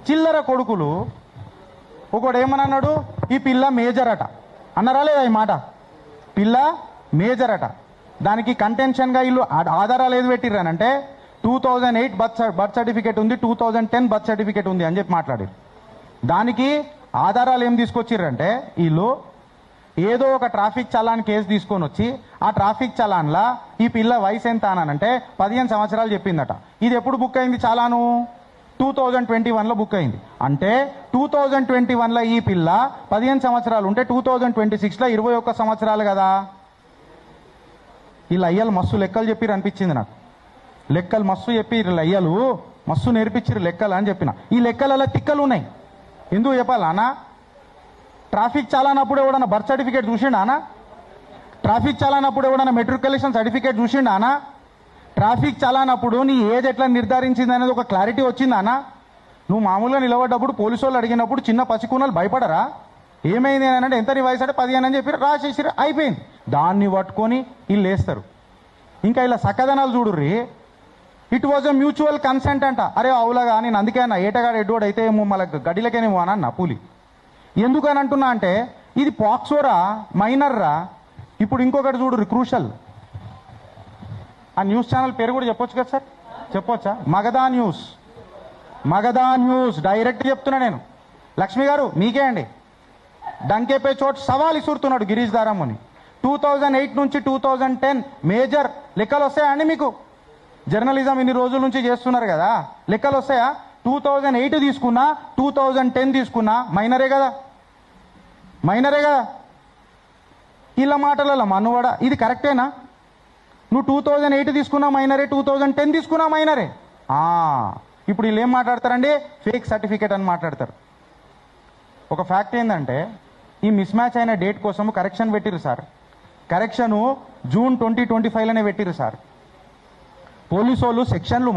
చిల్లర కొడుకులు ఒకడు ఏమన్నాడు, ఈ పిల్ల మేజర్ అట అన్నారా లేదా? ఈ మాట పిల్ల మేజర్ అట. దానికి కంటెన్షన్గా వీళ్ళు ఆధారాలు ఏది పెట్టిర్రనంటే 2008 బర్త్ సర్టిఫికేట్ ఉంది, 2010 బర్త్ సర్టిఫికేట్ ఉంది అని చెప్పి మాట్లాడారు. దానికి ఆధారాలు ఏం తీసుకొచ్చిర్రంటే వీళ్ళు ఏదో ఒక ట్రాఫిక్ చలాన్ కేసు తీసుకొని వచ్చి ఆ ట్రాఫిక్ చలాన్లా ఈ పిల్ల వయసు ఎంత అనంటే 15 సంవత్సరాలు చెప్పిందట. ఇది ఎప్పుడు బుక్ అయింది చాలాను? 2021లో బుక్ అయింది. అంటే 2021లో ఈ పిల్ల 15 సంవత్సరాలు ఉంటే 2026లో 21 సంవత్సరాలు కదా. వీళ్ళు అయ్యలు మస్తు లెక్కలు చెప్పిరు అనిపించింది నాకు. లెక్కలు మస్తు చెప్పి అయ్యలు మస్తు నేర్పించారు లెక్కలు అని చెప్పిన. ఈ లెక్కలలో తిక్కలు ఉన్నాయి. ఎందుకు చెప్పాలా అన్న? ట్రాఫిక్ చాలానప్పుడు ఎవడన్నా బర్త్ సర్టిఫికేట్ చూసిండా అన్న? ట్రాఫిక్ చాలానప్పుడు ఎవడన్నా మెట్రికులేషన్ సర్టిఫికేట్ చూసిండా అన్న? ట్రాఫిక్ చాలానప్పుడు నీ ఏజ్ ఎట్లా నిర్ధారించింది అనేది ఒక క్లారిటీ వచ్చిందా అన్న? నువ్వు మామూలుగా నిలబడ్డప్పుడు పోలీసు వాళ్ళు అడిగినప్పుడు చిన్న పసికూనలు భయపడరా? ఏమైంది అని అంటే ఎంత నీ వయసు అంటే 15 అని చెప్పి రాసేసి అయిపోయింది. దాన్ని పట్టుకొని వీళ్ళు వేస్తారు. ఇంకా ఇలా సక్కదనాలు చూడుర్రి. It was a mutual consent అంట. అరే అవులాగా నేను అందుకే అన్న ఏటగాడు ఎడ్డోడు అయితే ఏమో మళ్ళీ గడిలకేనేమో అన్న పూలి. ఎందుకని అంటున్నా అంటే ఇది పాక్సోరా మైనర్రా. ఇప్పుడు ఇంకొకటి చూడుర్రి క్రూషల్. ఆ న్యూస్ ఛానల్ పేరు కూడా చెప్పొచ్చు కదా సార్? చెప్పొచ్చా? Magadha news. Magadha news direct చెప్తున్నా నేను. లక్ష్మి గారు మీకే అండి. డంకేపే చోట్ సవాల్ ఇసురుతున్నాడు గిరీష్ దారాముని. 2008 నుంచి 2010 మేజర్ లెక్కలు వస్తాయా అండి మీకు? జర్నలిజం ఇన్ని రోజుల నుంచి చేస్తున్నారు కదా, లెక్కలు వస్తాయా? 2008 తీసుకున్నా 2010 తీసుకున్నా మైనరే కదా, మైనరే కదా. ఇలా మాటలలో మనువడ ఇది కరెక్టేనా? నువ్వు 2008 తీసుకున్నా మైనరే, 2010 తీసుకున్నా మైనరే. ఇప్పుడు వీళ్ళు ఏం మాట్లాడతారండి? ఫేక్ సర్టిఫికేట్ అని మాట్లాడతారు. ఒక ఫ్యాక్ట్ ఏంటంటే ఈ మిస్ మ్యాచ్ అయిన డేట్ కోసం కరెక్షన్ పెట్టిరు సార్. కరెక్షను జూన్ 2025లోనే పెట్టిరు సార్. పోలీసు వాళ్ళు సెక్షన్లు